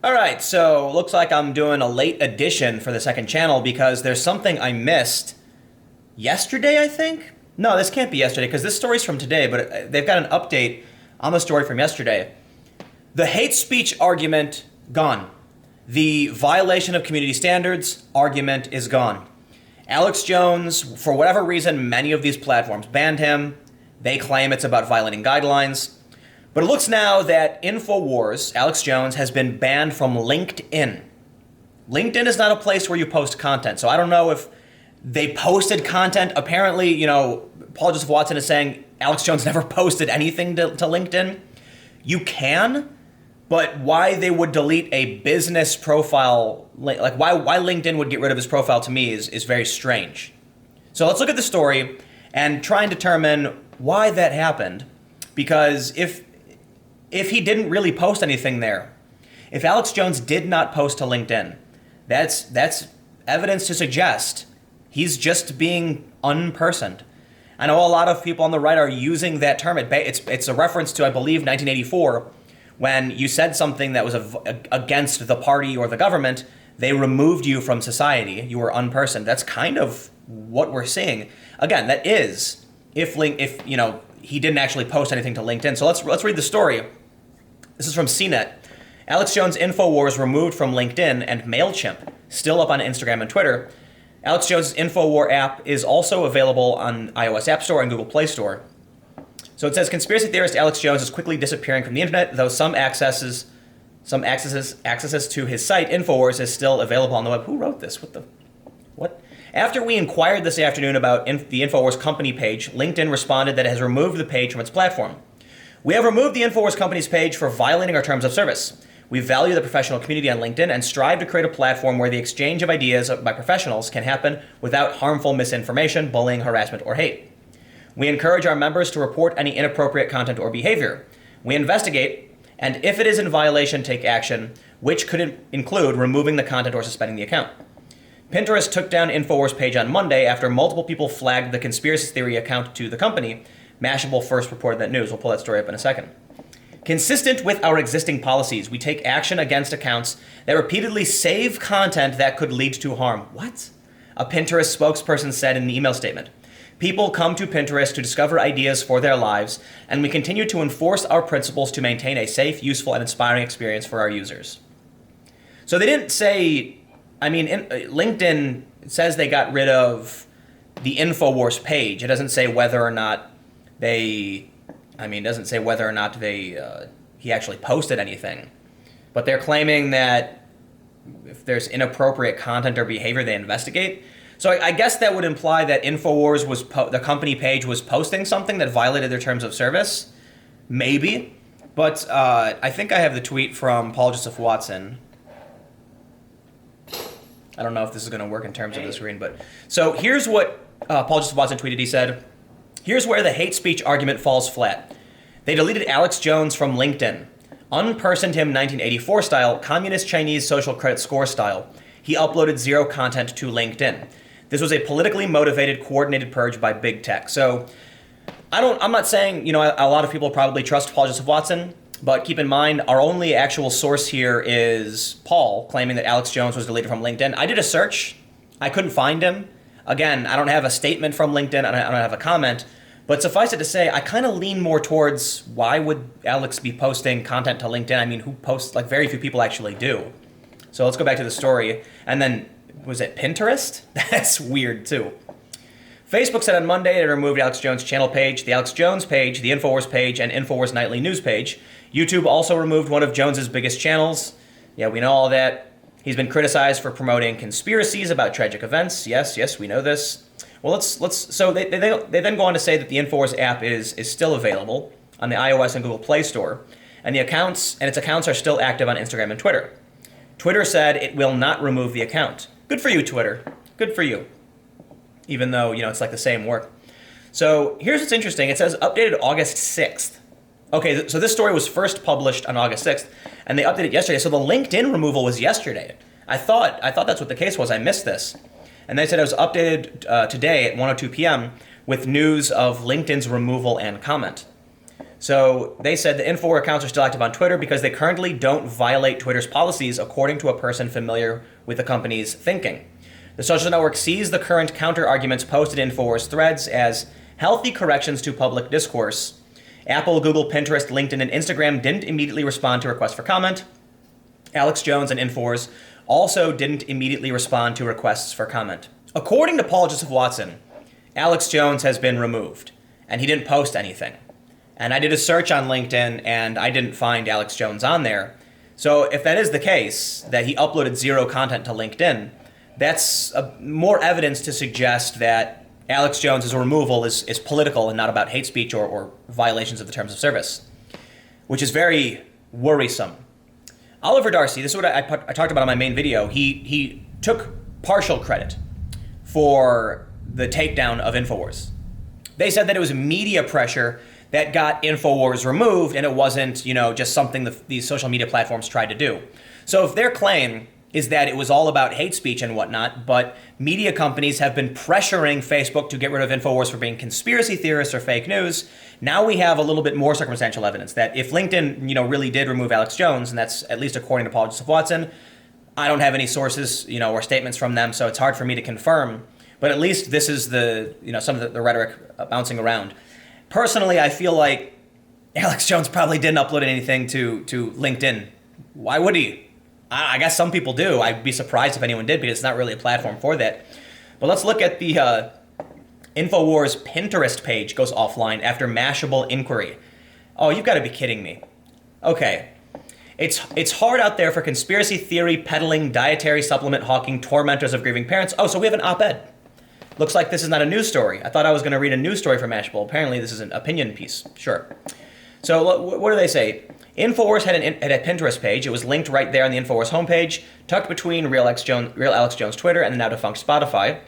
All right, so looks like I'm doing a late edition for the second channel because there's something I missed yesterday, I think? No, this can't be yesterday because this story's from today, but they've got an update on the story from yesterday. The hate speech argument, gone. The violation of community standards argument is gone. Alex Jones, for whatever reason, many of these platforms banned him. They claim it's about violating guidelines. But it looks now that Infowars, Alex Jones, has been banned from LinkedIn. LinkedIn is not a place where you post content. So I don't know if they posted content. Apparently, Paul Joseph Watson is saying Alex Jones never posted anything to LinkedIn. You can, but why they would delete a business profile, like why LinkedIn would get rid of his profile to me is very strange. So let's look at the story and try and determine why that happened. Because if he didn't really post anything there, if Alex Jones did not post to LinkedIn, that's evidence to suggest he's just being unpersoned. I know a lot of people on the right are using that term. It's a reference to, I believe, 1984, when you said something that was against the party or the government, they removed you from society. You were unpersoned. That's kind of what we're seeing. Again, that is if he didn't actually post anything to LinkedIn. So let's read the story. This is from CNET. Alex Jones Infowars removed from LinkedIn and MailChimp, still up on Instagram and Twitter. Alex Jones' Infowar app is also available on iOS App Store and Google Play Store. So it says, conspiracy theorist Alex Jones is quickly disappearing from the internet, though some accesses to his site, Infowars, is still available on the web. Who wrote this? What? After we inquired this afternoon about the Infowars company page, LinkedIn responded that it has removed the page from its platform. We have removed the Infowars company's page for violating our terms of service. We value the professional community on LinkedIn and strive to create a platform where the exchange of ideas by professionals can happen without harmful misinformation, bullying, harassment, or hate. We encourage our members to report any inappropriate content or behavior. We investigate, and if it is in violation, take action, which could include removing the content or suspending the account. Pinterest took down Infowars page on Monday after multiple people flagged the conspiracy theory account to the company. Mashable first reported that news. We'll pull that story up in a second. Consistent with our existing policies, we take action against accounts that repeatedly save content that could lead to harm. What? A Pinterest spokesperson said in an email statement. People come to Pinterest to discover ideas for their lives, and we continue to enforce our principles to maintain a safe, useful, and inspiring experience for our users. So they didn't say, LinkedIn says they got rid of the Infowars page. It doesn't say whether or not he actually posted anything. But they're claiming that if there's inappropriate content or behavior, they investigate. So I guess that would imply that Infowars the company page was posting something that violated their terms of service. Maybe. But I think I have the tweet from Paul Joseph Watson. I don't know if this is going to work in terms of the screen, but so here's what Paul Joseph Watson tweeted. He said, here's where the hate speech argument falls flat. They deleted Alex Jones from LinkedIn. Unpersoned him 1984 style, communist Chinese social credit score style. He uploaded zero content to LinkedIn. This was a politically motivated, coordinated purge by big tech. So I'm not saying, a lot of people probably trust Paul Joseph Watson, but keep in mind, our only actual source here is Paul claiming that Alex Jones was deleted from LinkedIn. I did a search. I couldn't find him. Again, I don't have a statement from LinkedIn. I don't have a comment. But suffice it to say, I kind of lean more towards why would Alex be posting content to LinkedIn? Who posts? Very few people actually do. So let's go back to the story. And then, was it Pinterest? That's weird too. Facebook said on Monday it removed Alex Jones' channel page, the Alex Jones page, the Infowars page, and Infowars Nightly News page. YouTube also removed one of Jones's biggest channels. Yeah, we know all that. He's been criticized for promoting conspiracies about tragic events. Yes, we know this. Well, so they then go on to say that the Infowars app is still available on the iOS and Google Play Store, and its accounts are still active on Instagram and Twitter. Twitter said it will not remove the account. Good for you, Twitter. Good for you. Even though, it's like the same work. So here's what's interesting. It says updated August 6th. Okay, so this story was first published on August 6th, and they updated yesterday. So the LinkedIn removal was yesterday. I thought that's what the case was. I missed this. And they said it was updated today at 1:02 p.m. with news of LinkedIn's removal and comment. So they said the Infowars accounts are still active on Twitter because they currently don't violate Twitter's policies, according to a person familiar with the company's thinking. The social network sees the current counter-arguments posted in Infowars threads as healthy corrections to public discourse. Apple, Google, Pinterest, LinkedIn, and Instagram didn't immediately respond to requests for comment. Alex Jones and Infowars also didn't immediately respond to requests for comment. According to Paul Joseph Watson, Alex Jones has been removed, and he didn't post anything. And I did a search on LinkedIn, and I didn't find Alex Jones on there. So if that is the case, that he uploaded zero content to LinkedIn, that's more evidence to suggest that Alex Jones' removal is political and not about hate speech or violations of the terms of service, which is very worrisome. Oliver Darcy, this is what I talked about in my main video, he took partial credit for the takedown of Infowars. They said that it was media pressure that got Infowars removed, and it wasn't, just something these social media platforms tried to do. So if their claim is that it was all about hate speech and whatnot, but media companies have been pressuring Facebook to get rid of Infowars for being conspiracy theorists or fake news, now we have a little bit more circumstantial evidence that if LinkedIn, really did remove Alex Jones, and that's at least according to Paul Joseph Watson, I don't have any sources, or statements from them, so it's hard for me to confirm. But at least this is some of the rhetoric bouncing around. Personally, I feel like Alex Jones probably didn't upload anything to LinkedIn. Why would he? I guess some people do. I'd be surprised if anyone did because it's not really a platform for that. But let's look at the Infowars Pinterest page goes offline after Mashable inquiry. Oh, you've got to be kidding me. Okay. It's hard out there for conspiracy theory peddling, dietary supplement hawking tormentors of grieving parents. Oh, so we have an op-ed. Looks like this is not a news story. I thought I was going to read a news story from Mashable. Apparently this is an opinion piece. Sure. So what do they say? Infowars had a Pinterest page. It was linked right there on the Infowars homepage, tucked between Real Alex Jones Twitter and the now defunct Spotify.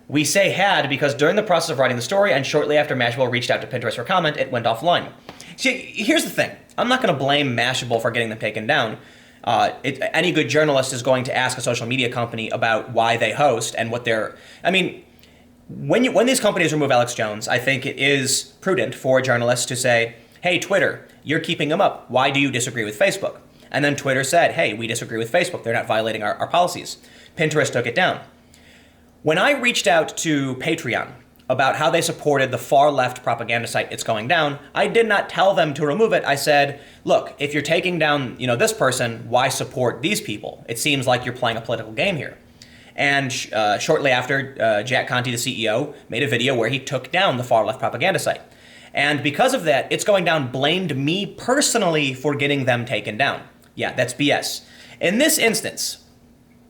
We say had because during the process of writing the story and shortly after Mashable reached out to Pinterest for comment, it went offline. See, here's the thing. I'm not going to blame Mashable for getting them taken down. Any good journalist is going to ask a social media company about why they host and what they're... When these companies remove Alex Jones, I think it is prudent for journalists to say, hey, Twitter, you're keeping them up. Why do you disagree with Facebook? And then Twitter said, hey, we disagree with Facebook. They're not violating our policies. Pinterest took it down. When I reached out to Patreon about how they supported the far-left propaganda site It's Going Down, I did not tell them to remove it. I said, look, if you're taking down this person, why support these people? It seems like you're playing a political game here. And shortly after, Jack Conte, the CEO, made a video where he took down the far-left propaganda site. And because of that, It's Going Down blamed me personally for getting them taken down. Yeah, that's BS. In this instance,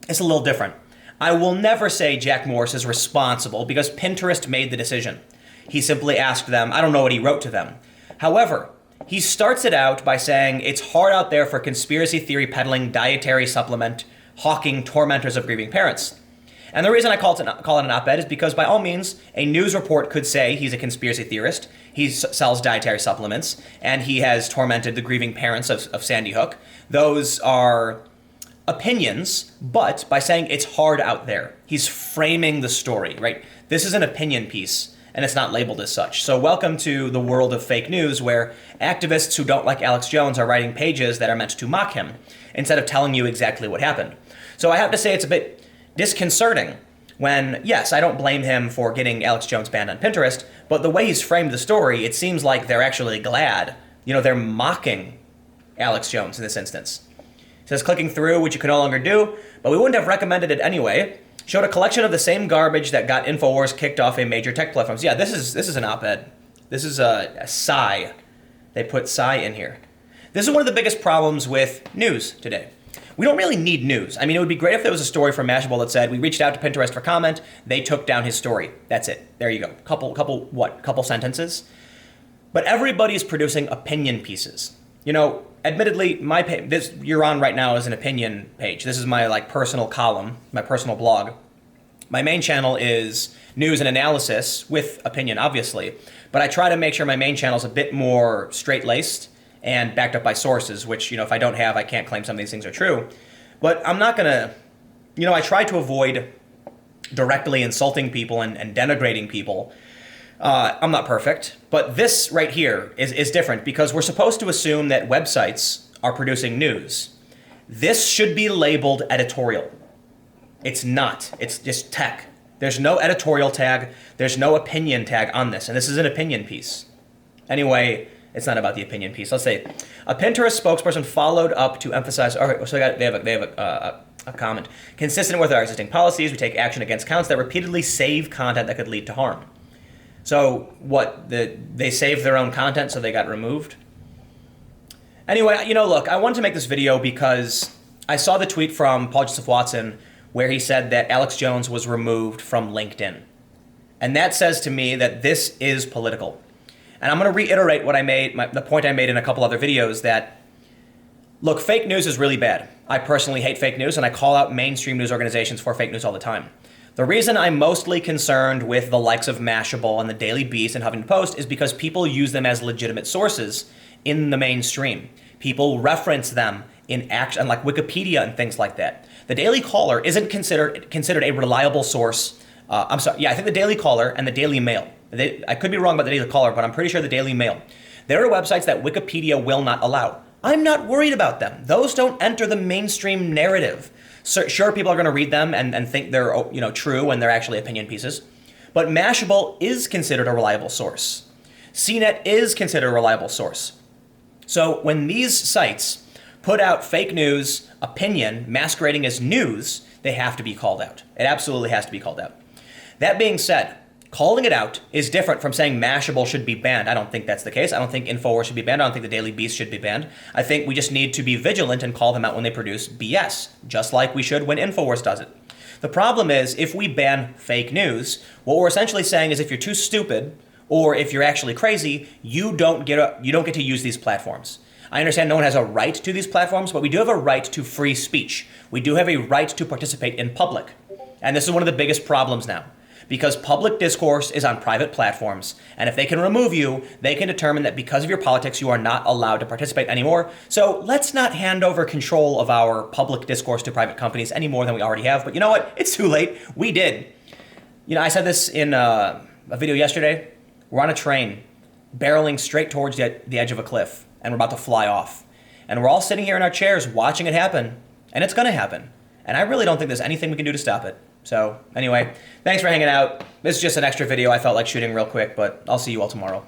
it's a little different. I will never say Jack Morris is responsible because Pinterest made the decision. He simply asked them, I don't know what he wrote to them. However, he starts it out by saying it's hard out there for conspiracy theory peddling, dietary supplement, hawking tormentors of grieving parents. And the reason I call it an op-ed is because, by all means, a news report could say he's a conspiracy theorist, he sells dietary supplements, and he has tormented the grieving parents of Sandy Hook. Those are opinions, but by saying it's hard out there, he's framing the story, right? This is an opinion piece, and it's not labeled as such. So welcome to the world of fake news, where activists who don't like Alex Jones are writing pages that are meant to mock him, instead of telling you exactly what happened. So I have to say it's a bit disconcerting when, yes, I don't blame him for getting Alex Jones banned on Pinterest, but the way he's framed the story, it seems like they're actually glad. They're mocking Alex Jones in this instance. It says clicking through, which you can no longer do, but we wouldn't have recommended it anyway. Showed a collection of the same garbage that got Infowars kicked off a major tech platforms. Yeah, this is an op-ed. This is a sigh. They put sigh in here. This is one of the biggest problems with news today. We don't really need news. It would be great if there was a story from Mashable that said, we reached out to Pinterest for comment, they took down his story. That's it. There you go. Couple sentences. But everybody's producing opinion pieces. Admittedly, my this you're on right now is an opinion page. This is my personal column, my personal blog. My main channel is news and analysis with opinion, obviously. But I try to make sure my main channel is a bit more straight-laced and backed up by sources, which, if I don't have, I can't claim some of these things are true. But I'm not going to, I try to avoid directly insulting people and denigrating people. I'm not perfect, but this right here is different because we're supposed to assume that websites are producing news. This should be labeled editorial. It's not. It's just tech. There's no editorial tag. There's no opinion tag on this, and this is an opinion piece. Anyway, it's not about the opinion piece. Let's say a Pinterest spokesperson followed up to emphasize. All right, so they have a comment consistent with our existing policies. We take action against accounts that repeatedly save content that could lead to harm. So what? They saved their own content, so they got removed. Anyway, look, I wanted to make this video because I saw the tweet from Paul Joseph Watson where he said that Alex Jones was removed from LinkedIn. And that says to me that this is political. And I'm going to reiterate what I made, the point I made in a couple other videos that, look, fake news is really bad. I personally hate fake news, and I call out mainstream news organizations for fake news all the time. The reason I'm mostly concerned with the likes of Mashable and the Daily Beast and Huffington Post is because people use them as legitimate sources in the mainstream. People reference them in action, like Wikipedia and things like that. The Daily Caller isn't considered a reliable source. I think the Daily Caller and the Daily Mail. I could be wrong about the Daily Caller, but I'm pretty sure the Daily Mail. There are websites that Wikipedia will not allow. I'm not worried about them. Those don't enter the mainstream narrative. So, sure, people are going to read them and think they're true when they're actually opinion pieces. But Mashable is considered a reliable source. CNET is considered a reliable source. So when these sites put out fake news, opinion, masquerading as news, they have to be called out. It absolutely has to be called out. That being said, calling it out is different from saying Mashable should be banned. I don't think that's the case. I don't think Infowars should be banned. I don't think the Daily Beast should be banned. I think we just need to be vigilant and call them out when they produce BS, just like we should when Infowars does it. The problem is, if we ban fake news, what we're essentially saying is if you're too stupid or if you're actually crazy, you don't get to use these platforms. I understand no one has a right to these platforms, but we do have a right to free speech. We do have a right to participate in public. And this is one of the biggest problems now, because public discourse is on private platforms. And if they can remove you, they can determine that because of your politics, you are not allowed to participate anymore. So let's not hand over control of our public discourse to private companies any more than we already have. But you know what? It's too late. We did. I said this in a video yesterday. We're on a train, barreling straight towards the edge of a cliff, and we're about to fly off. And we're all sitting here in our chairs watching it happen, and it's going to happen. And I really don't think there's anything we can do to stop it. So anyway, thanks for hanging out. This is just an extra video I felt like shooting real quick, but I'll see you all tomorrow.